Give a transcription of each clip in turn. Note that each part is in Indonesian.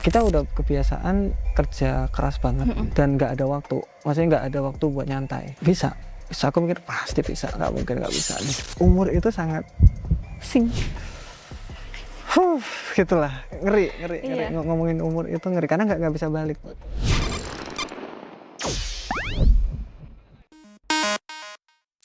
kita udah kebiasaan kerja keras banget dan nggak ada waktu. Maksudnya nggak ada waktu buat nyantai. Bisa aku mikir pasti bisa, nggak mungkin nggak bisa. Umur itu sangat gitulah, ngeri. Ngomongin umur itu ngeri karena nggak bisa balik.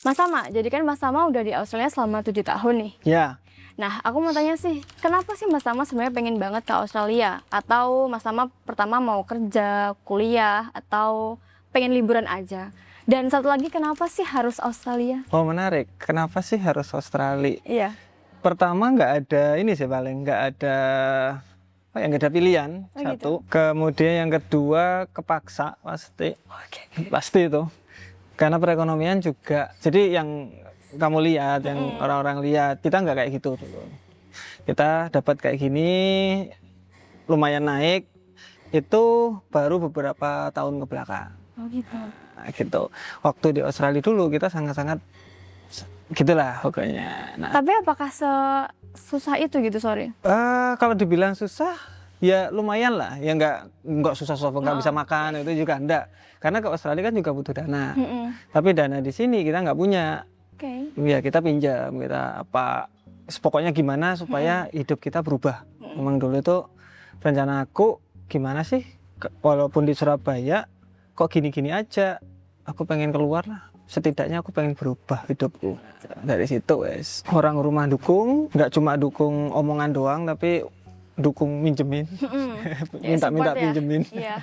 Mas Tama, jadi kan Mas Tama udah di Australia selama 7 tahun nih. Ya. Nah, aku mau tanya sih, kenapa sih Mas Tama sebenarnya pengen banget ke Australia? Atau Mas Tama pertama mau kerja, kuliah, atau pengen liburan aja? Dan satu lagi, kenapa sih harus Australia? Oh menarik, kenapa sih harus Australia? Iya. Pertama nggak ada ini sih paling, nggak ada nggak ada pilihan, satu. Gitu. Kemudian yang kedua kepaksa pasti itu. Karena perekonomian juga, jadi yang kamu lihat, yang orang-orang lihat, kita nggak kayak gitu dulu. Kita dapat kayak gini, lumayan naik, itu baru beberapa tahun ke belakang. Oh gitu. Nah, gitu. Waktu di Australia dulu kita sangat-sangat gitulah pokoknya. Nah, Tapi apakah susah itu gitu, sorry? kalau dibilang susah, ya lumayan lah. Ya nggak susah-susah, nggak bisa makan, itu juga enggak. Karena ke Australia kan juga butuh dana. Tapi dana di sini kita nggak punya. Ya kita pinjam, kita apa, pokoknya gimana supaya hidup kita berubah. Memang dulu itu rencana aku gimana sih, walaupun di Surabaya kok gini-gini aja, aku pengen keluar lah. Setidaknya aku pengen berubah hidupku. Dari situ wes. Orang rumah dukung, nggak cuma dukung omongan doang, tapi dukung minjemin, minta pinjemin. Iya.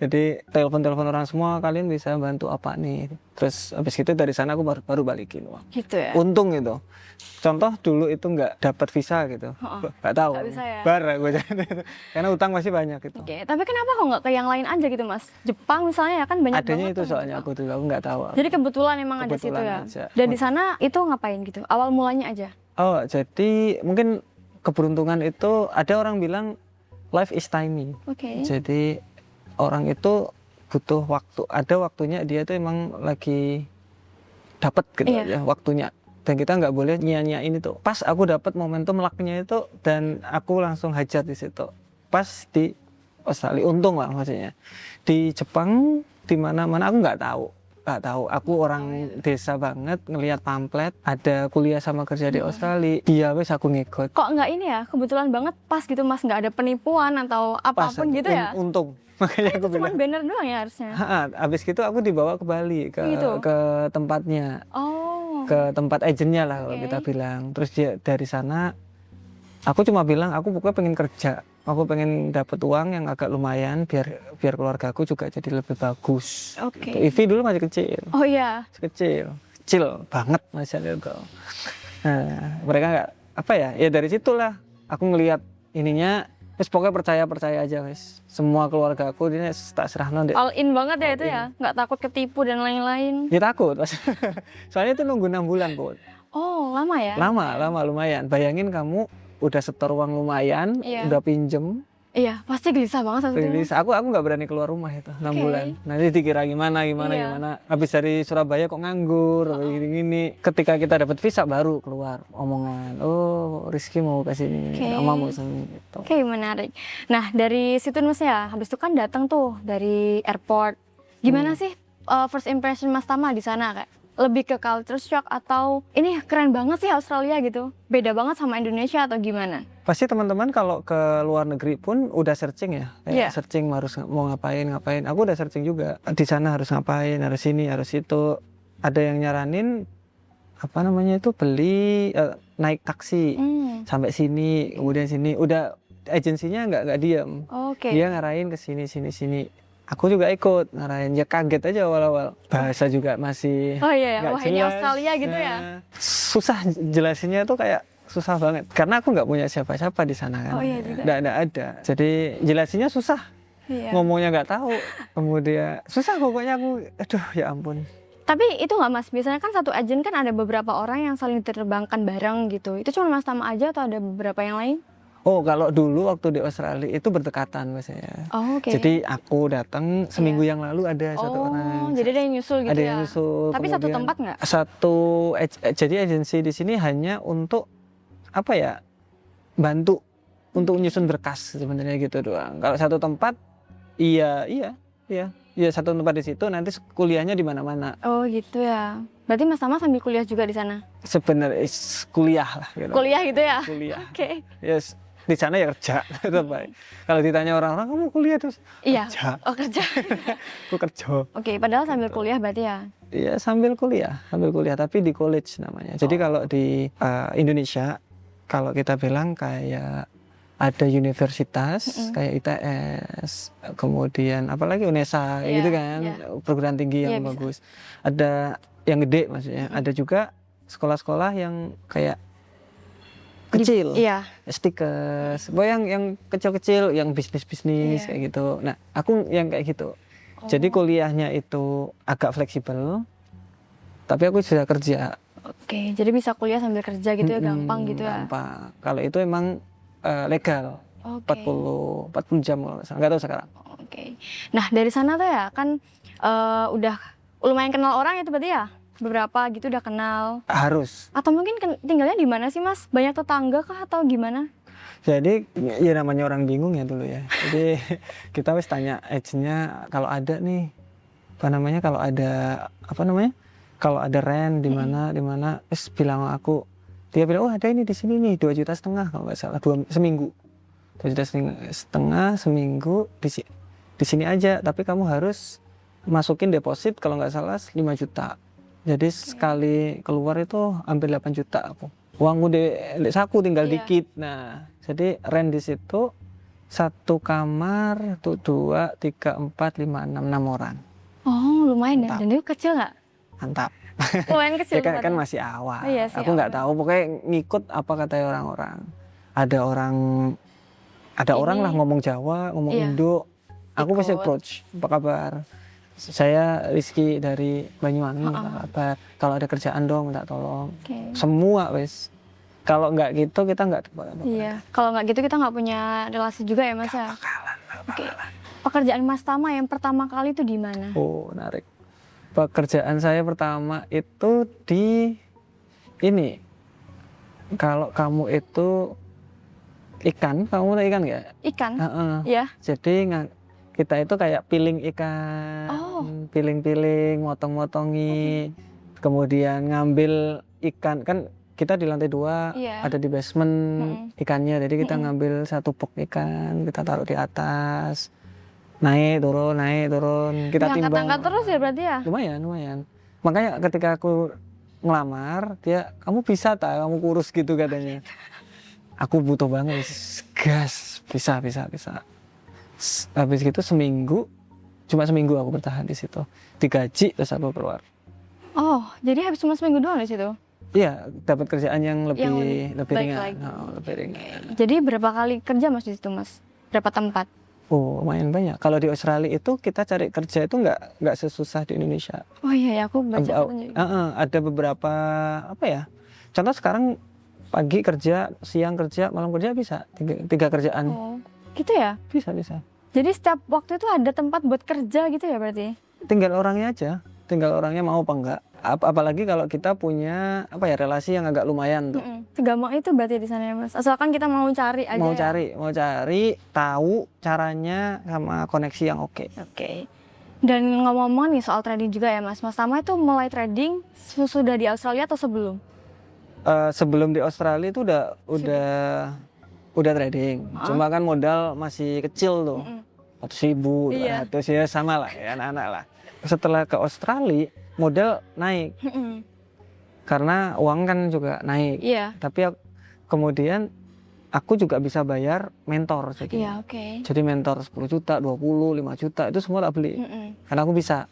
Jadi telepon orang semua, kalian bisa bantu apa nih? Terus habis itu dari sana aku baru balikin uang. Gitu ya. Untung itu. Contoh dulu itu nggak dapat visa gitu, nggak tahu. Nggak bisa ya? Bara gue jadi itu. Karena utang masih banyak gitu. Oke, tapi kenapa kok nggak ke yang lain aja gitu, Mas? Jepang misalnya ya kan banyak Adanya banget itu tuh soalnya Jepang. aku dulu nggak tahu. Jadi kebetulan emang ada situ Kebetulan ya. aja. Dan di sana itu ngapain gitu? Awal mulanya aja. Oh, jadi mungkin keberuntungan itu, ada orang bilang life is timing. Oke. Jadi orang itu butuh waktu, ada waktunya dia tuh emang lagi dapat gitu ya waktunya. Dan kita nggak boleh nyanyain itu. Pas aku dapat momentum lucknya itu, dan aku langsung hajar di situ. Pas di Australia, untung lah maksudnya. Di Jepang, di mana-mana aku nggak tahu. Aku orang desa banget, ngelihat pamflet ada kuliah sama kerja di Australia. Iya wes aku ngikut. Kok nggak ini ya? Kebetulan banget pas gitu, Mas, nggak ada penipuan atau apapun gitu ya? Untung. Makanya aku Cuma bilang. banner doang ya harusnya. Abis itu aku dibawa ke Bali, ke tempatnya. Oh. Ke tempat agennya lah kalau kita bilang. Terus dia dari sana, aku cuma bilang aku pokoknya pengen kerja, aku pengen dapat uang yang agak lumayan biar keluargaku juga jadi lebih bagus. Oke. Ivi dulu masih kecil. Oh iya. Kecil banget masih itu. Nah, mereka nggak apa ya dari situlah aku ngelihat ininya. Terus pokoknya percaya aja guys. Semua keluarga aku ini tak serahno deh. All in banget ya itu ya? Nggak takut ketipu dan lain-lain? Ya takut. Soalnya itu nunggu 6 bulan Put. Oh lama ya? Lama lumayan. Bayangin kamu udah setor uang lumayan, udah pinjem. Iya, pasti gelisah banget saat itu. Aku nggak berani keluar rumah itu 6 bulan. Nanti dikira gimana. Habis dari Surabaya kok nganggur, gini. Ketika kita dapat visa baru keluar omongan. Oh, Rizky mau ke sini, Ama mau sini gitu. Oke, menarik. Nah, dari situ Mas ya, habis itu kan datang tuh dari airport. Gimana sih first impression Mas Tama di sana kayak? Lebih ke culture shock atau ini keren banget sih Australia gitu? Beda banget sama Indonesia atau gimana? Pasti teman-teman kalau ke luar negeri pun udah searching ya, searching harus mau ngapain. Aku udah searching juga, di sana harus ngapain, harus ini, harus itu. Ada yang nyaranin apa namanya itu beli naik taksi sampai sini, kemudian sini. Udah agensinya nggak diam, dia ngarahin ke sini. Aku juga ikut ngarahin, ya kaget aja awal-awal. Bahasa juga masih wah jelas. ini Australia gitu ya? Susah jelasinnya tuh kayak susah banget. Karena aku nggak punya siapa-siapa di sana kan. Nggak ada. Jadi jelasinnya susah. Ngomongnya nggak tahu. Kemudian susah pokoknya aku, aduh ya ampun. Tapi itu nggak Mas, biasanya kan satu agen kan ada beberapa orang yang saling diterbangkan bareng gitu. Itu cuma Mas Tama aja atau ada beberapa yang lain? Oh, kalau dulu waktu di Australia itu berdekatan biasanya. Oh, jadi aku datang seminggu yang lalu ada satu orang. Jadi ada yang nyusul gitu ada ya? Yang nyusul. Tapi satu tempat nggak? Jadi agensi di sini hanya untuk apa ya, bantu untuk nyusun berkas sebenarnya gitu doang. Kalau satu tempat, iya satu tempat di situ, nanti kuliahnya di mana-mana. Oh gitu ya. Berarti Mas Tama sambil kuliah juga di sana? Sebenarnya kuliah lah. Gitu. Kuliah gitu ya? Kuliah. Oke. Yes, di sana ya kerja. Terbaik. Kalau ditanya orang-orang, kamu kuliah terus? Iya. Kerja. Oh kerja. Aku kerja. Oke, padahal sambil kuliah berarti ya? Iya sambil kuliah, tapi di college namanya. Jadi kalau di Indonesia, kalau kita bilang kayak ada universitas kayak ITS, kemudian apalagi UNESA gitu kan, perguruan tinggi yang bagus. Ada yang gede maksudnya, ada juga sekolah-sekolah yang kayak kecil, stikers, yang kecil-kecil, yang bisnis-bisnis kayak gitu. Nah, aku yang kayak gitu. Jadi kuliahnya itu agak fleksibel, tapi aku sudah kerja. Oke, jadi bisa kuliah sambil kerja gitu ya, gampang gitu ya? Gampang. Kalau itu emang legal, 40 jam kalau nggak tahu sekarang. Oke. Nah dari sana tuh ya kan udah lumayan kenal orang itu berarti ya? Beberapa gitu udah kenal? Harus. Atau mungkin tinggalnya di mana sih Mas? Banyak tetangga kah atau gimana? Jadi ya namanya orang bingung ya dulu ya. Jadi kita wis tanya agentnya kalau ada nih kalau ada rent di mana wis bilang aku, dia bilang oh ada ini di sini nih 2,5 juta kalau nggak salah seminggu 2,5 juta seminggu di sini aja, tapi kamu harus masukin deposit kalau nggak salah 5 juta. Jadi sekali keluar itu hampir 8 juta aku. Uangku di saku tinggal dikit. Nah, jadi rent di situ 1 kamar tuh 2, 3, 4, 5, 6 orang. Oh, lumayan ya. Dan itu kecil nggak? Mantap. Lumayan kecil. Ya kan masih awal. Oh, iya, aku nggak tahu, pokoknya ngikut apa kata orang-orang. Ada orang lah ngomong Jawa, ngomong Indo. Aku pasti approach, apa kabar? Saya Rizky dari Banyuwangi, apa kabar? Kalau ada kerjaan dong, minta tolong. Semua wes. Kalau nggak gitu kita nggak dapat apa-apa. Iya. Kalau nggak gitu kita nggak punya relasi juga ya Mas ya. Pekerjaan Mas Tama yang pertama kali itu di mana? Oh, menarik. Pekerjaan saya pertama itu di ini. Kalau kamu itu ikan, kamu tahu ikan nggak? Ikan. Iya. Jadi kita itu kayak piling ikan, piling-piling, motong-motongi, kemudian ngambil ikan, kan kita di lantai 2, ada di basement ikannya, jadi kita ngambil 1 box ikan, kita taruh di atas, naik turun, kita timbang. Angkat terus ya berarti ya? Lumayan. Makanya ketika aku ngelamar, kamu bisa tak, kamu kurus gitu katanya. Aku butuh banget, gas, bisa. Habis gitu cuma seminggu aku bertahan di situ. Digaji terus aku keluar. Oh, jadi habis cuma seminggu doang di situ? Iya, dapat kerjaan yang lebih ringan. Lebih ringan. Jadi berapa kali kerja Mas di situ Mas? Berapa tempat? Oh, lumayan banyak. Kalau di Australia itu kita cari kerja itu nggak sesusah di Indonesia. Oh iya, aku baca. Ada beberapa contoh sekarang pagi kerja, siang kerja, malam kerja bisa 3 kerjaan. Oh, gitu ya? Bisa. Jadi setiap waktu itu ada tempat buat kerja gitu ya berarti? Tinggal orangnya aja, mau apa enggak. Apalagi kalau kita punya relasi yang agak lumayan tuh. Segampang itu berarti di sana ya Mas. Asalkan kita mau cari aja. Mau cari, tahu caranya sama koneksi yang oke. Oke. Dan ngomong-ngomong nih soal trading juga ya Mas. Mas Tama itu mulai trading sudah di Australia atau sebelum? Sebelum di Australia itu udah trading. Cuma kan modal masih kecil tuh. 100.000, 200 ya sama lah ya anak-anak lah. Setelah ke Australia modal naik. Karena uang kan juga naik. Tapi kemudian aku juga bisa bayar mentor jadi. Jadi mentor 10 juta, 20, 5 juta itu semua tak beli. Karena aku bisa.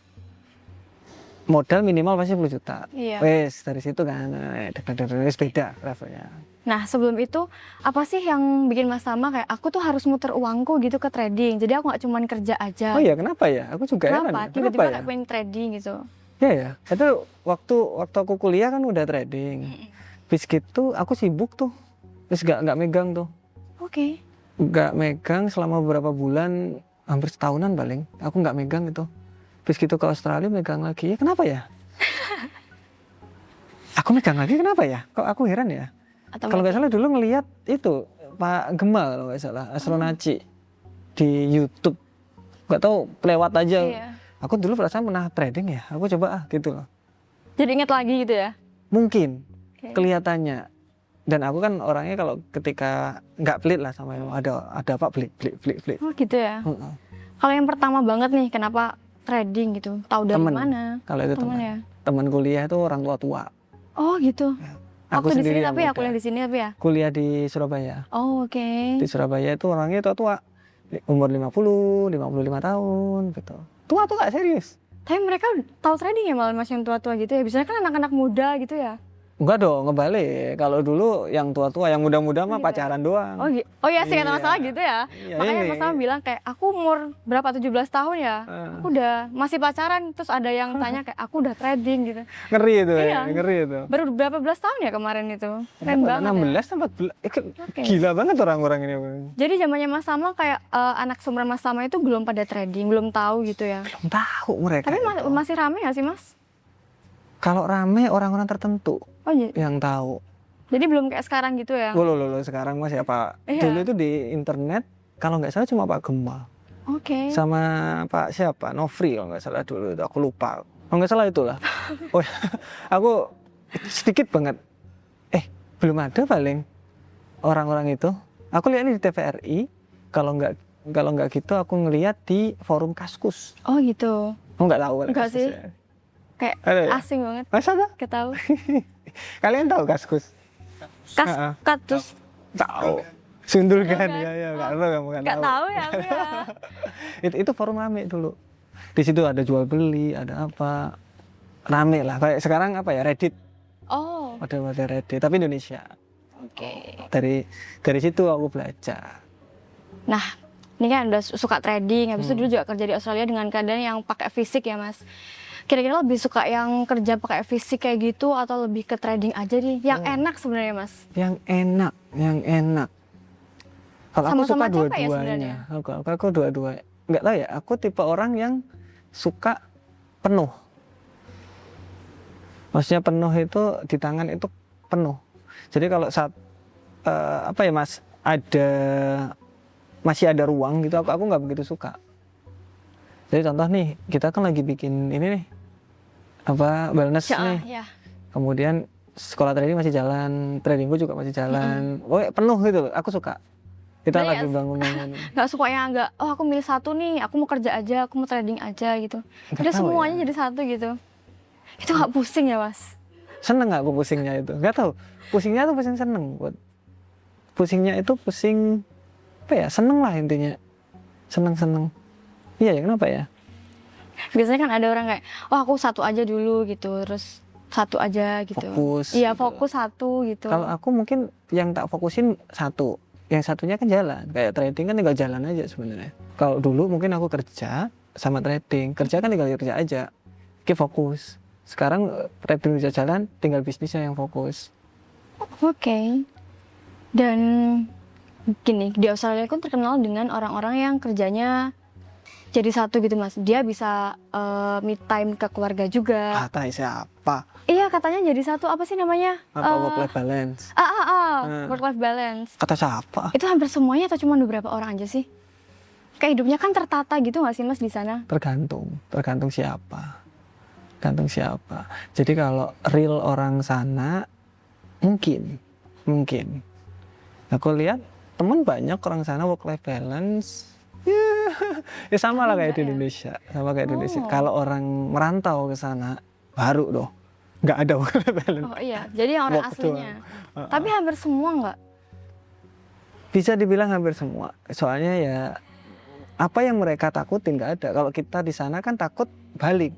Modal minimal pasti 10 juta. Wes dari situ kan beda levelnya. Nah sebelum itu apa sih yang bikin Mas Tama kayak aku tuh harus muter uangku gitu ke trading. Jadi aku nggak cuma kerja aja. Oh iya, kenapa ya? Aku juga heran. Kenapa? Tiba-tiba kayak pengen trading gitu. Ya. Itu waktu aku kuliah kan udah trading. Habis gitu aku sibuk tuh. Terus nggak megang tuh. Nggak megang selama beberapa bulan, hampir setahunan paling. Aku nggak megang itu. Habis gitu ke Australia megang lagi. Ya kenapa ya? Aku megang lagi kenapa ya? Kok aku heran ya? Kalau nggak salah dulu ngelihat itu Pak Gemal kalau nggak salah, Astronaci di YouTube. Nggak tahu lewat aja. Iya. Aku dulu perasaan pernah trading ya. Aku coba gitu loh. Jadi inget lagi gitu ya? Mungkin kelihatannya. Dan aku kan orangnya kalau ketika nggak pelit lah sama yang ada apa pelit. Oh gitu ya. Kalau yang pertama banget nih, kenapa trading gitu? Tahu dari mana? Kalau itu teman ya. Teman kuliah itu orang tua. Oh gitu. Ya. Aku di sini tapi ya kuliah di sini tapi ya. Kuliah di Surabaya. Oh oke. Di Surabaya itu orangnya tua. Umur 50, 55 tahun gitu. Tua tuh nggak serius. Tapi mereka tahu trading ya malah Mas yang tua-tua gitu ya. Biasanya kan anak-anak muda gitu ya. Enggak dong, ngebalik. Kalau dulu yang tua-tua, yang muda-muda mah pacaran doang. Oh iya sih, kata masalah gitu ya. Iya, Makanya Mas Tama bilang kayak, aku umur berapa, 17 tahun ya, aku udah masih pacaran. Terus ada yang tanya kayak, aku udah trading gitu. Ngeri itu Iya. ngeri itu. Baru berapa belas tahun ya kemarin itu? Keren banget 16 sampai 14. Gila banget orang-orang ini. Jadi zamannya Mas Tama kayak anak seumuran Mas Tama itu belum pada trading, belum tahu gitu ya. Belum tahu mereka. Tapi masih rame gak sih Mas? Kalau rame orang-orang tertentu yang tahu. Jadi belum kayak sekarang gitu ya? Loh, sekarang Mas siapa? Iya. Dulu itu di internet, kalau nggak salah cuma Pak Gemal. Oke. Sama Pak siapa? Nofri kalau nggak salah dulu itu, aku lupa. Kalau nggak salah itulah. Oh, aku sedikit banget. Belum ada paling orang-orang itu. Aku lihat ini di TVRI. Kalau nggak gitu, aku ngelihat di forum Kaskus. Oh gitu. Aku nggak tahu. Enggak sih. Ya. Kayak asing banget. Masa tuh? Gak tahu. Kalian tahu Kaskus? Katus. Tahu. Sundul kan? Ya, nggak tahu kamu kan. Nggak tahu ya. Itu forum rame dulu. Di situ ada jual beli, ada apa, rame lah. Kayak sekarang apa ya, Reddit. Oh. Ada Reddit, tapi Indonesia. Oke. Dari situ aku belajar. Nah, ini kan udah suka trading, habis itu dulu juga kerja di Australia dengan keadaan yang pakai fisik ya Mas. Kira-kira lebih suka yang kerja pakai fisik kayak gitu atau lebih ke trading aja nih? Yang enak sebenarnya Mas? Yang enak. Kalau aku suka dua-duanya. Aku dua-duanya. Nggak tahu ya, aku tipe orang yang suka penuh. Maksudnya penuh itu di tangan itu penuh. Jadi kalau saat apa ya Mas, masih ada ruang gitu, aku nggak begitu suka. Jadi contoh nih, kita kan lagi bikin ini nih, apa, wellness nih. Ya. Kemudian sekolah trading masih jalan, tradingku juga masih jalan. Penuh gitu loh, aku suka. Kita lagi bangun-bangun. Nggak suka yang agak, aku milih satu nih, aku mau kerja aja, aku mau trading aja gitu. Jadi semuanya jadi satu gitu. Itu nggak pusing ya Mas? Seneng nggak aku pusingnya itu? Nggak tahu. Pusingnya tuh pusing seneng. Pusingnya itu pusing, apa ya, seneng lah intinya. Seneng. Iya ya, kenapa ya? Biasanya kan ada orang kayak, aku satu aja dulu gitu, terus satu aja gitu. Fokus. Iya, gitu. Fokus satu gitu. Kalau aku mungkin yang tak fokusin satu, yang satunya kan jalan. Kayak trading kan tinggal jalan aja sebenarnya. Kalau dulu mungkin aku kerja sama trading, kerja kan tinggal kerja aja, fokus. Sekarang trading bisa jalan, tinggal bisnisnya yang fokus. Oke. Dan gini, di Australia kan terkenal dengan orang-orang yang kerjanya jadi satu gitu Mas. Dia bisa me time ke keluarga juga. Kata siapa? Iya, katanya jadi satu, apa sih namanya? Work-life balance. Work-life balance. Kata siapa? Itu hampir semuanya atau cuma beberapa orang aja sih? Kayak hidupnya kan tertata gitu nggak sih Mas di sana? Tergantung siapa. Jadi kalau real orang sana, mungkin. Aku lihat teman banyak orang sana work-life balance. Ya sama lah kayak di Indonesia. Kalau orang merantau ke sana, baru doh. Nggak ada work-life balance. Oh iya, jadi yang orang aslinya. Tapi hampir semua nggak? Bisa dibilang hampir semua. Soalnya ya, apa yang mereka takutin nggak ada. Kalau kita di sana kan takut balik.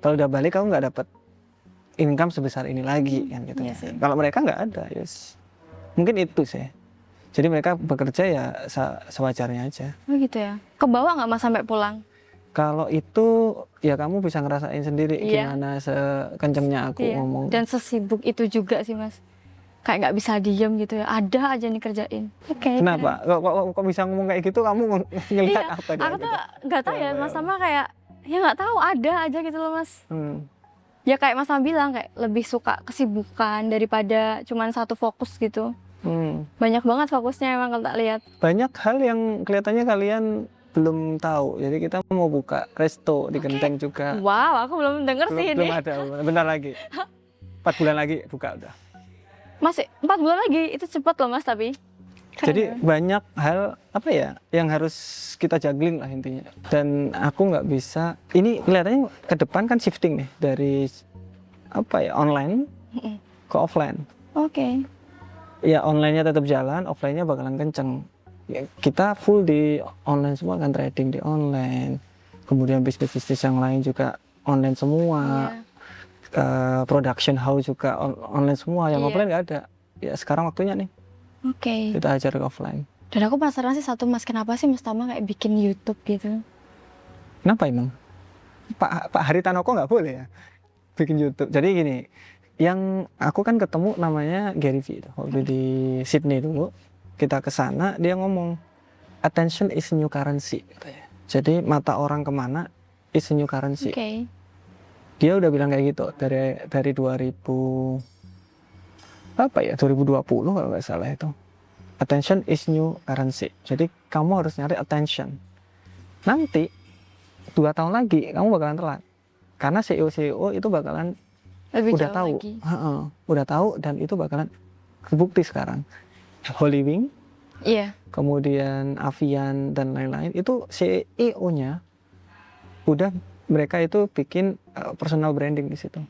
Kalau udah balik kamu nggak dapat income sebesar ini lagi kan gitu. Iya Kalau mereka nggak ada, yes. Mungkin itu sih. Jadi mereka bekerja ya sewajarnya aja. Oh gitu ya. Kebawa nggak Mas sampai pulang? Kalau itu ya kamu bisa ngerasain sendiri gimana sekencengnya aku ngomong. Dan sesibuk itu juga sih Mas. Kayak nggak bisa diem gitu ya. Ada aja nih kerjain. Kenapa? Kok bisa ngomong kayak gitu? Kamu ngelihat apa? Aku tuh nggak tahu ya Mas sama kayak ya nggak tahu, ada aja gitu loh Mas. Ya kayak Mas Tama bilang, kayak lebih suka kesibukan daripada cuman satu fokus gitu. Banyak banget fokusnya emang kalau tak lihat. Banyak hal yang kelihatannya kalian belum tahu. Jadi kita mau buka resto di Genteng juga. Wow, aku belum denger sih ini. Belum ada, bentar lagi. 4 bulan lagi buka udah. Masih 4 bulan lagi, itu cepat loh Mas tapi. Jadi banyak hal apa ya yang harus kita juggling lah intinya. Dan aku nggak bisa. Ini kelihatannya ke depan kan shifting nih dari apa ya online ke offline. Oke. Ya online-nya tetap jalan, offline-nya bakalan kenceng. Ya, kita full di online semua kan, trading di online. Kemudian bisnis-bisnis yang lain juga online semua. Production house juga online semua. Yang offline nggak ada. Ya sekarang waktunya nih. Oke. Kita ajar ke offline. Dan aku penasaran sih satu Mas, kenapa sih Mas Tama kayak bikin YouTube gitu? Kenapa emang? Pak Haritanoko nggak boleh ya bikin YouTube. Jadi gini, yang aku kan ketemu namanya Gary Vee waktu di Sydney dulu. Kita ke sana, dia ngomong attention is new currency katanya. Jadi mata orang kemana is new currency. Oke. Dia udah bilang kayak gitu dari 2020 kalau nggak salah itu. Attention is new currency. Jadi kamu harus nyari attention. Nanti 2 tahun lagi kamu bakalan telat. Karena CEO itu bakalan udah tahu. Udah tahu dan itu bakalan kebukti sekarang. Holywing, kemudian Avian dan lain-lain itu CEO-nya udah mereka itu bikin personal branding di situ.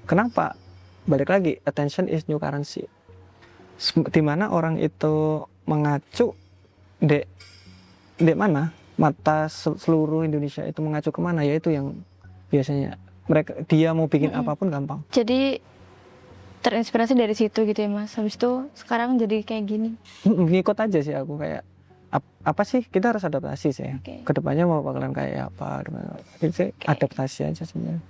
Kenapa? Balik lagi, attention is new currency. Di mana orang itu mengacu dek mana mata seluruh Indonesia itu mengacu kemana, yaitu yang biasanya dia mau bikin apapun gampang. Jadi terinspirasi dari situ gitu ya Mas. Habis itu sekarang jadi kayak gini. Ngikut aja sih aku kayak apa sih, kita harus adaptasi sih. Kedepannya mau bakalan kayak apa, adaptasi aja sebenarnya.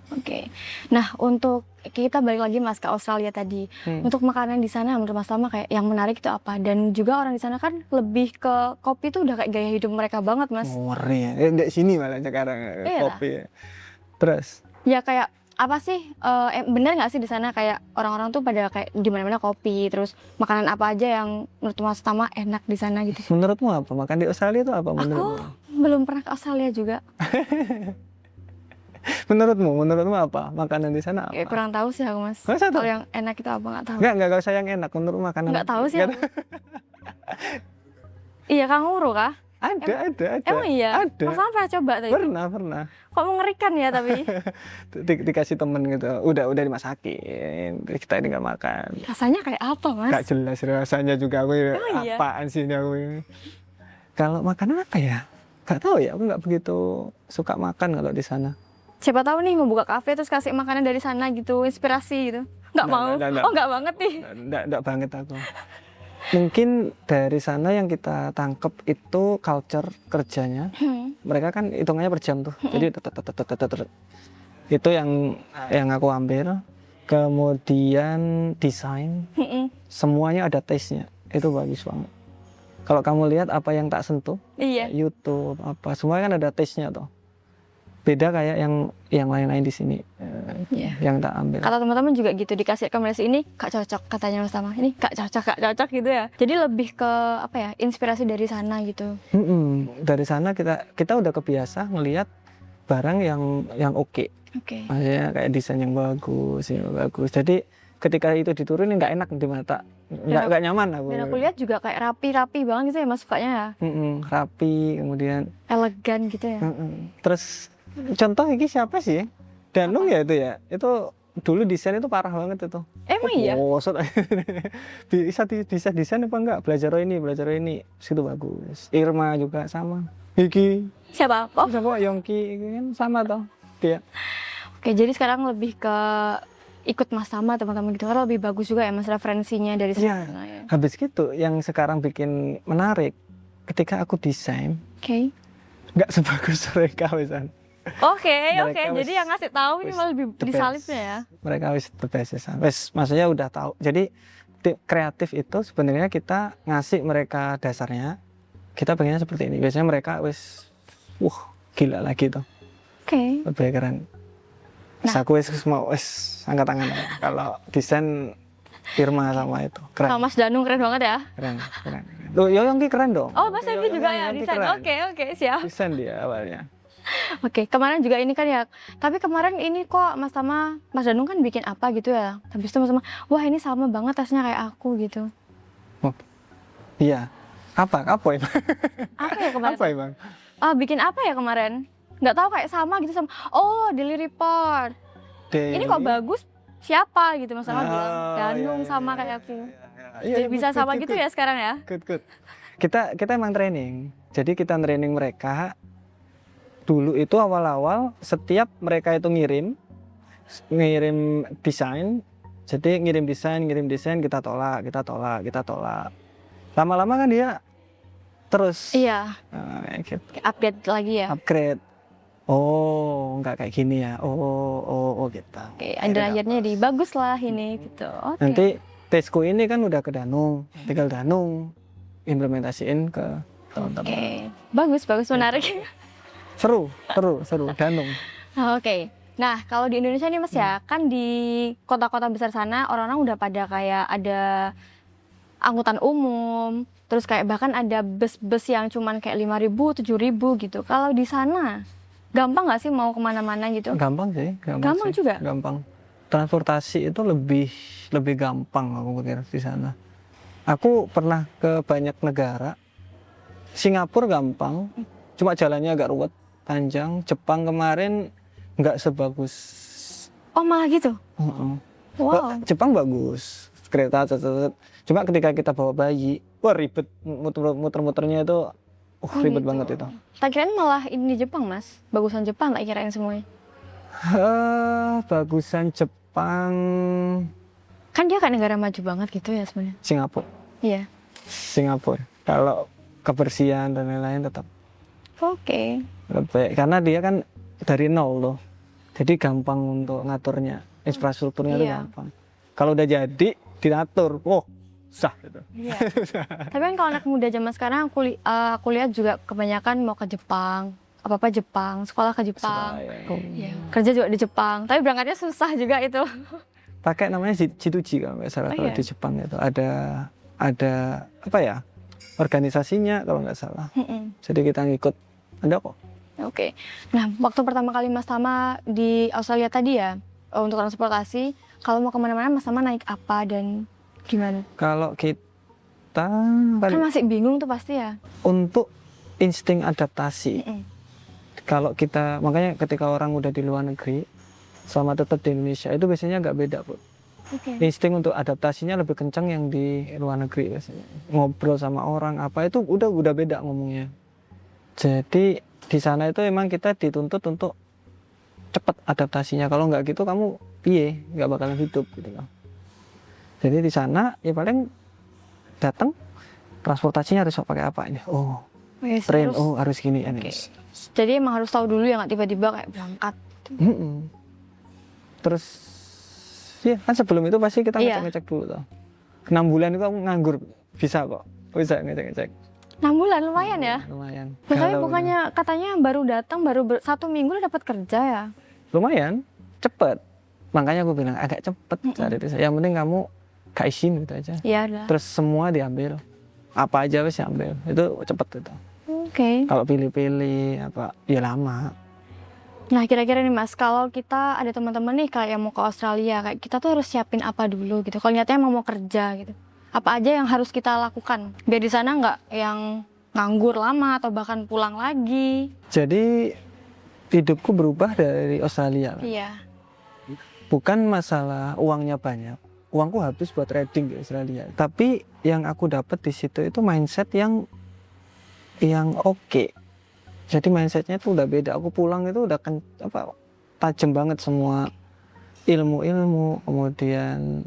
Nah untuk kita balik lagi Mas ke Australia tadi. Untuk makanan di sana menurut Mas Tama kayak yang menarik itu apa? Dan juga orang di sana kan lebih ke kopi tuh udah kayak gaya hidup mereka banget Mas. Ngeri ya, di sini malah sekarang kopi ya. Terus? Ya kayak apa sih, bener nggak sih di sana kayak orang-orang tuh pada kayak di mana-mana kopi, terus makanan apa aja yang menurut Mas Tama enak di sana gitu? Menurutmu apa? Makan di Australia itu apa menurutmu? Aku belum pernah ke Australia juga. menurutmu apa? Makanan di sana apa? Kurang tahu sih aku Mas. Kalau yang enak itu apa nggak tahu. Nggak usah yang enak, menurut makanan. Nggak tahu sih. Iya, kanguru kah? Ada. Emang iya? Ada. Mas Tama pernah coba tadi? Pernah. Kok mengerikan ya tapi? Dikasih temen gitu, udah dimasakin, kita tinggal makan. Rasanya kayak apa Mas? Gak jelas rasanya juga aku. Apaan sih ini aku? Kalau makanan apa ya? Gak tahu ya, aku nggak begitu suka makan kalau di sana. Siapa tahu nih mau buka kafe terus kasih makanan dari sana gitu, inspirasi gitu. Nggak mau? Oh nggak banget nih? Nggak banget aku. Mungkin dari sana yang kita tangkep itu culture kerjanya. Mereka kan hitungannya per jam tuh. Jadi itu yang aku ambil. Kemudian desain. Semuanya ada taste-nya. Itu bagus banget. Kalau kamu lihat apa yang tak sentuh, YouTube apa, semuanya kan ada taste-nya tuh. Beda kayak yang lain-lain di sini, yang tak ambil. Kata teman-teman juga gitu, dikasih rekomendasi ini gak cocok katanya Mas Tama, ini gak cocok gitu ya. Jadi lebih ke apa ya, inspirasi dari sana gitu. Dari sana kita udah kebiasa ngelihat barang yang oke. Maksudnya kayak desain yang bagus. Jadi ketika itu diturunin nggak enak di mata, nggak nyaman aku. Dan aku lihat juga kayak rapi banget gitu ya Mas sukanya ya. Rapi, kemudian elegan gitu ya. Terus contoh ini siapa sih? Danung ya itu ya. Itu dulu desain itu parah banget itu. Emang iya? Bisa desain apa enggak? Belajar ini. Situ bagus. Irma juga sama. Hiki. Siapa? Siapa? Yongki kan sama toh dia. Oke, jadi sekarang lebih ke ikut Mas Tama teman-teman gitu. Karena lebih bagus juga ya Mas referensinya dari sana. Ya. Habis gitu yang sekarang bikin menarik ketika aku desain. Nggak sebagus mereka misalnya. Oke. Jadi yang ngasih tahu ini malah lebih disalibnya ya. Mereka wis the best ya. Maksudnya udah tahu. Jadi kreatif itu sebenarnya kita ngasih mereka dasarnya. Kita pengennya seperti ini. Biasanya mereka wis gila lagi tuh. Lebih keren. Aku wis mau angkat tangan. Kalau desain Firma sama itu. Keren. Sama Mas Danung keren banget ya. Keren. Loh, Yongki keren dong. Oh, Mas Evi juga ya desain. Oke, siap. Desain dia awalnya. Oke, kemarin juga ini kan ya. Tapi kemarin ini kok Mas Danung kan bikin apa gitu ya. Habis itu Mas Tama, wah ini sama banget tasnya kayak aku gitu. Oh, iya. Apa ini? Apa ya kemarin? Apa Bang? Bikin apa ya kemarin? Nggak tahu kayak sama gitu sama. Oh, Daily Report. Ini kok bagus. Siapa gitu Mas Tama bilang. Danung sama kayak aku. Jadi bisa sama gitu ya sekarang ya? Good. Kita emang training. Jadi kita training mereka. Dulu itu awal-awal setiap mereka itu ngirim desain. Jadi ngirim desain kita tolak. Lama-lama kan dia terus. Iya. Gitu. Upgrade lagi ya? Upgrade. Oh, enggak kayak gini ya. Oh gitu. Oke, akhirnya di bagus lah ini gitu. Oke. Nanti tesku ini kan udah ke Danung, tinggal Danung implementasiin ke teman-teman. Oke, bagus menarik. Seru Danung. Oke. Nah, kalau di Indonesia nih Mas ya, kan di kota-kota besar sana orang-orang udah pada kayak ada angkutan umum, terus kayak bahkan ada bus-bus yang cuman kayak 5.000, 7.000 gitu. Kalau di sana, gampang nggak sih mau kemana-mana gitu? Gampang sih. Gampang juga? Gampang. Transportasi itu lebih gampang aku pikir di sana. Aku pernah ke banyak negara. Singapura gampang, cuma jalannya agak ruwet, panjang. Jepang kemarin nggak sebagus. Oh malah gitu? Wow. Jepang bagus, kereta cuma ketika kita bawa bayi, wah ribet, muter-muternya itu ribet gitu. banget itu. Tak kirain malah ini di Jepang Mas, bagusan Jepang tak kirain semuanya. Bagusan Jepang. Kan dia kayak negara maju banget gitu ya sebenarnya. Singapura. Iya. Singapura. Kalau kebersihan dan lain-lain tetap. Oke. Lebih, karena dia kan dari nol loh. Jadi gampang untuk ngaturnya. Infrastrukturnya itu gampang. Kalau udah jadi diatur, sah gitu. Iya. Tapi kan kalau anak muda zaman sekarang aku lihat juga kebanyakan mau ke Jepang. Apa-apa Jepang, sekolah ke Jepang. Iya. Kerja juga di Jepang. Tapi berangkatnya susah juga itu. Pakai namanya G2G kalau nggak salah. Kalau di Jepang itu ada apa ya, organisasinya kalau nggak salah. Jadi kita ngikut, ada kok. Oke. Nah, waktu pertama kali Mas Tama di Australia tadi ya, untuk transportasi, kalau mau kemana-mana Mas Tama naik apa dan gimana? Kalau kita kan masih bingung tuh pasti ya. Untuk insting adaptasi. Kalau kita, makanya ketika orang udah di luar negeri, sama tetap di Indonesia itu biasanya nggak beda, Bu. Insting untuk adaptasinya lebih kencang yang di luar negeri biasanya. Ngobrol sama orang apa itu udah beda ngomongnya. Jadi di sana itu emang kita dituntut untuk cepat adaptasinya. Kalau nggak gitu kamu piye, nggak bakalan hidup gitu loh. Jadi di sana ya paling datang transportasinya harus pakai apa ini? Train, harus gini. Jadi emang harus tahu dulu ya, nggak tiba-tiba kayak berangkat. Terus ya kan sebelum itu pasti kita ngecek dulu tuh. 6 bulan itu aku nganggur, bisa kok, bisa ngecek. 6 bulan lumayan ya? Lumayan. Tapi bukannya katanya baru datang, baru 1 minggu udah dapat kerja ya? Lumayan, cepet. Makanya aku bilang agak cepet cari desa. Yang penting kamu kaisin gitu aja. Iya. Terus semua diambil, apa aja wes diambil, itu cepet itu. Oke. Kalau pilih-pilih apa, ya lama. Nah kira-kira nih Mas, kalau kita ada teman-teman nih kayak mau ke Australia, kayak kita tuh harus siapin apa dulu gitu. Kalau niatnya mau kerja gitu, apa aja yang harus kita lakukan biar di sana nggak yang nganggur lama atau bahkan pulang lagi. Jadi hidupku berubah dari Australia. Iya. Bukan masalah uangnya banyak, uangku habis buat trading di Australia. Tapi yang aku dapat di situ itu mindset yang oke. Jadi mindsetnya itu udah beda. Aku pulang itu udah tajam banget semua ilmu-ilmu, kemudian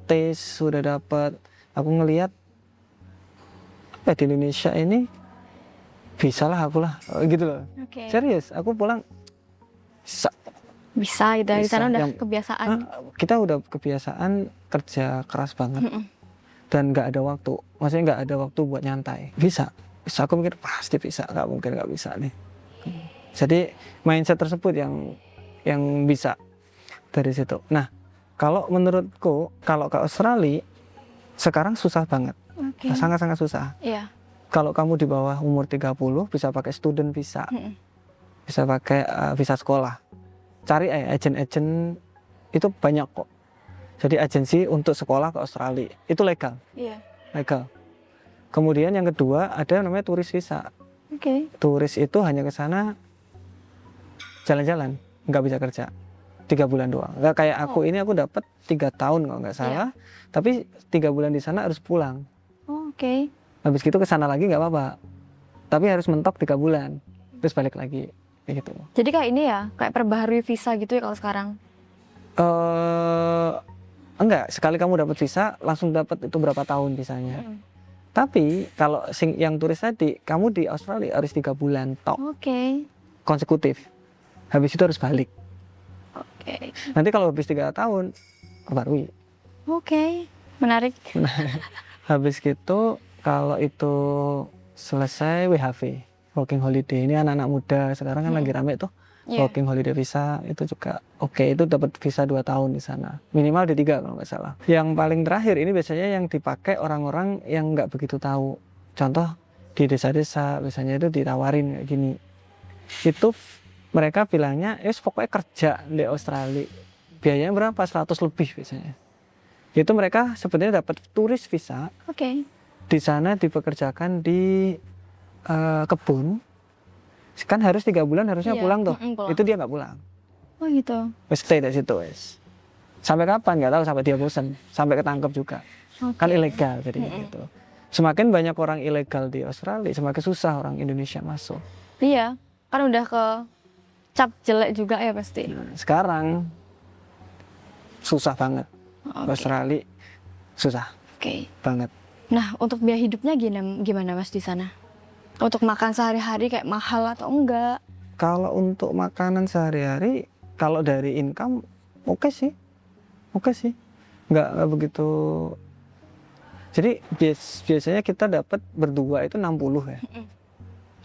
tes sudah dapat. Aku ngelihat di Indonesia ini bisalah aku lah gitu loh. Serius, aku pulang bisa gitu. Di sana udah kebiasaan. Kita udah kebiasaan kerja keras banget. Dan nggak ada waktu, maksudnya nggak ada waktu buat nyantai. Bisa aku mikir pasti bisa, nggak mungkin nggak bisa nih. Jadi mindset tersebut yang bisa dari situ. Nah, Kalau menurutku, kalau ke Australia sekarang susah banget. Okay. Sangat-sangat susah. Iya. Kalau kamu di bawah umur 30 bisa pakai student visa. Bisa pakai visa sekolah. Cari agen-agen itu banyak kok. Jadi agensi untuk sekolah ke Australia itu legal. Iya. Legal. Kemudian yang kedua ada namanya turis visa. Oke. Turis itu hanya ke sana jalan-jalan, nggak bisa kerja. 3 bulan doang. Nggak kayak aku ini, aku dapat 3 tahun kalau nggak salah. Tapi 3 bulan di sana harus pulang. Oke. Habis gitu ke sana lagi nggak apa-apa. Tapi harus mentok 3 bulan. Terus balik lagi. Kayak gitu. Jadi kayak ini ya, kayak perbaharui visa gitu ya kalau sekarang? Enggak, sekali kamu dapat visa langsung dapat itu berapa tahun visanya. Tapi kalau yang turis tadi, kamu di Australia harus 3 bulan tok. Oke. Konsekutif. Habis itu harus balik. Oke. Nanti kalau habis 3 tahun, perbarui. Oke. Menarik. Habis gitu, kalau itu selesai WHV, Working Holiday. Ini anak-anak muda sekarang kan lagi rame tuh. Working Holiday visa itu juga oke, itu dapat visa 2 tahun di sana. Minimal D3 kalau nggak salah. Yang paling terakhir ini biasanya yang dipakai orang-orang yang nggak begitu tahu. Contoh di desa-desa biasanya itu ditawarin kayak gini. Itu mereka bilangnya, pokoknya kerja di Australia. Biayanya berapa? 100 lebih biasanya. Itu mereka sebenarnya dapat turis visa. Oke. Di sana dipekerjakan di kebun. Kan harus 3 bulan harusnya pulang tuh. Pulang. Itu dia nggak pulang. Oh gitu. Stay di situ sampai kapan nggak tahu, sampai dia bosan, sampai ketangkep juga. Kan ilegal jadi gitu. Semakin banyak orang ilegal di Australia, semakin susah orang Indonesia masuk. Iya, kan udah ke cap jelek juga ya pasti. Nah, sekarang susah banget. Australia susah. Banget. Nah, untuk biaya hidupnya gimana Mas di sana? Untuk makan sehari-hari kayak mahal atau enggak? Kalau untuk makanan sehari-hari, kalau dari income oke sih. Nggak begitu. Jadi biasanya kita dapat berdua itu 60 ya.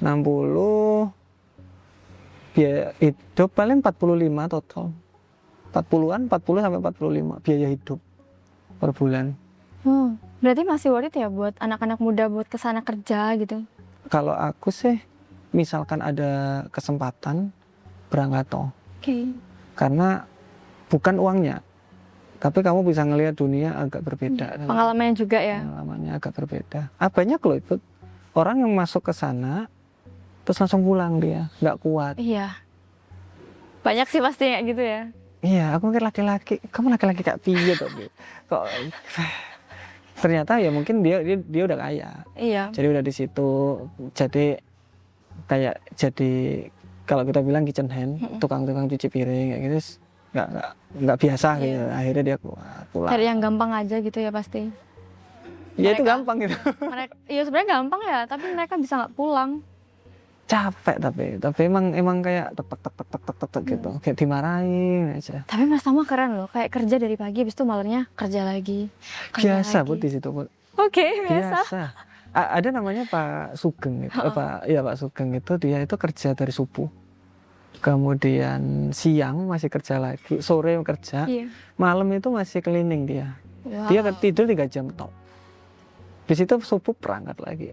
60 biaya hidup paling 45 total. 40 sampai 45 biaya hidup per bulan. Berarti masih worth it ya buat anak-anak muda buat kesana kerja gitu? Kalau aku sih, misalkan ada kesempatan, berangkat toh. Karena bukan uangnya, tapi kamu bisa ngelihat dunia agak berbeda. Pengalamannya juga ya? Pengalamannya agak berbeda. Banyak loh itu orang yang masuk ke sana, terus langsung pulang dia, nggak kuat. Iya. Banyak sih pasti kayak gitu ya? Iya, aku mikir laki-laki, kamu laki-laki kayak piye tuh? Kok ternyata ya mungkin dia udah kaya. Iya. Jadi udah di situ, jadi kalau kita bilang kitchen hand, tukang-tukang cuci piring kayak gitu, nggak biasa gitu. Akhirnya dia pulang. Cari yang gampang aja gitu ya pasti. Iya itu gampang gitu. Iya sebenarnya gampang ya, tapi mereka bisa nggak pulang. Capek tapi emang kayak tek gitu, kayak dimarahin aja. Tapi Mas Tama keren loh, kayak kerja dari pagi habis itu malamnya kerja lagi. Biasa Bu di situ Bu. Oke, biasa. Ada namanya Pak Sugeng gitu. Pak Sugeng itu dia itu kerja dari subuh. Kemudian siang masih kerja lagi, sore kerja. Malam itu masih cleaning dia. Dia tidur 3 jam tok. Habis itu subuh berangkat lagi.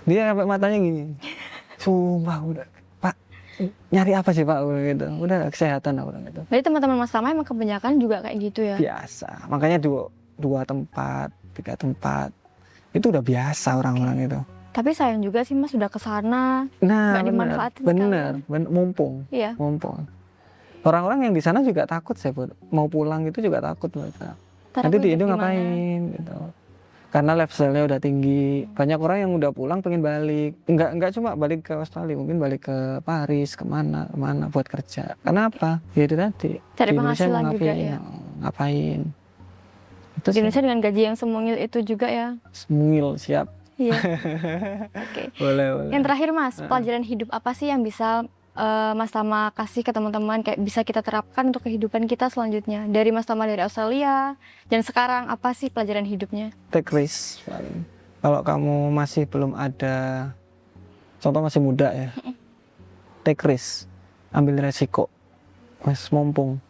Dia sampai matanya gini, sumpah udah Pak nyari apa sih Pak gitu, udah kesehatan aku gitu. Jadi teman-teman Mas Tama emang kebanyakan juga kayak gitu ya? Biasa, makanya 2 tempat, 3 tempat itu udah biasa orang-orang itu. Tapi sayang juga sih Mas sudah kesana, nggak dimanfaatin bener, mumpung. Orang-orang yang di sana juga takut sih mau pulang itu juga takut mereka. Nanti di Indo ngapain gitu. Karena lifestyle-nya udah tinggi, banyak orang yang udah pulang pengen balik, nggak cuma balik ke Australia, mungkin balik ke Paris, kemana buat kerja. Kenapa? Ya itu tadi. Cari penghasilan juga ya. Ngapain? Itu di Indonesia dengan gaji yang semungil itu juga ya. Semungil, siap. Iya. Boleh. Yang terakhir Mas, pelajaran hidup apa sih yang bisa Mas Tama kasih ke teman-teman kayak bisa kita terapkan untuk kehidupan kita selanjutnya dari Mas Tama dari Australia dan sekarang apa sih pelajaran hidupnya? Take risk. Kalau kamu masih belum ada, contoh masih muda ya, take risk, ambil resiko, mas mumpung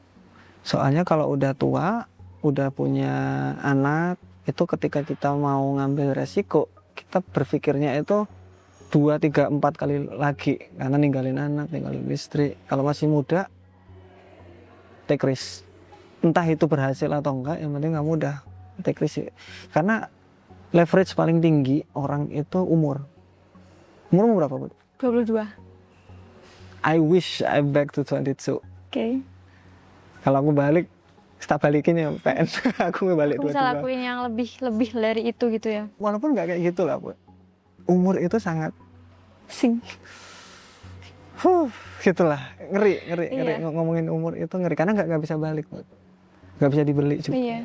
Soalnya kalau udah tua, udah punya anak, itu ketika kita mau ngambil resiko, kita berpikirnya itu 2, 3, 4 kali lagi, karena ninggalin anak, ninggalin istri. Kalau masih muda, take risk. Entah itu berhasil atau enggak, yang penting kamu udah take risk. Karena leverage paling tinggi orang itu umur. Umurmu berapa, Bu? 22. I wish I back to 22. Oke. Kalau aku balik, tak balikin ya PN. Aku ngebalik Aku bisa 22. lakuin yang lebih dari itu gitu ya. Walaupun nggak kayak gitu lah, Bu. Umur itu sangat Sing. gitulah, ngeri Iya. ngomongin umur itu ngeri karena nggak bisa balik, Bu. Nggak bisa dibeli juga. Iya.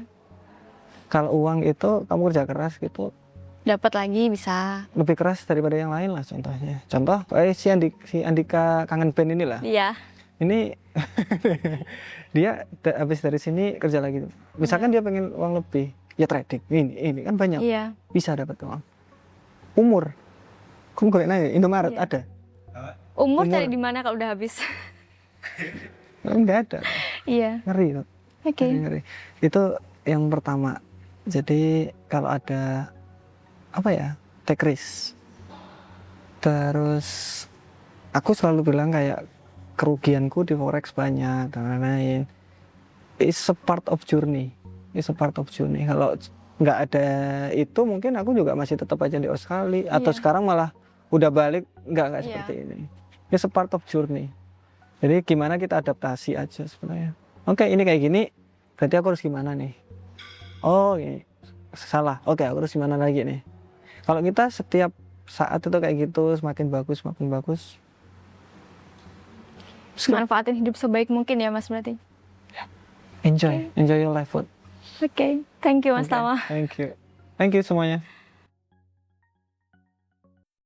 Kalau uang itu kamu kerja keras gitu, Dapat lagi bisa. lebih keras daripada yang lain lah contohnya. Contoh, si Andika kangen band inilah. Iya. Ini dia habis dari sini kerja lagi. Misalkan dia pengen uang lebih, ya trading. Ini kan banyak. Iya. Bisa dapat uang. Umur. Kamu boleh nanya, Indomaret Iya. ada? Umur Umur. cari di mana kalau udah habis? Enggak ada. Iya. Ngeri tuh. Oke. Ngeri. Itu yang pertama. Jadi kalau ada apa ya, take risk. Terus aku selalu bilang kayak kerugianku di forex banyak dan lain-lain. It's a part of journey. It's a part of journey. Kalau nggak ada itu mungkin aku juga masih tetap aja di Australia atau Iya. sekarang malah udah balik nggak Iya. seperti ini. It's a part of journey. Jadi gimana kita adaptasi aja sebenarnya. Oke, ini kayak gini, berarti aku harus gimana nih? Oh, ini salah. Oke, aku harus gimana lagi nih? Kalau kita setiap saat itu kayak gitu, semakin bagus, semakin bagus. Manfaatin hidup sebaik mungkin ya Mas berarti. Enjoy your life, Food. Oke. Thank you Mas Oke, Tama. Thank you semuanya.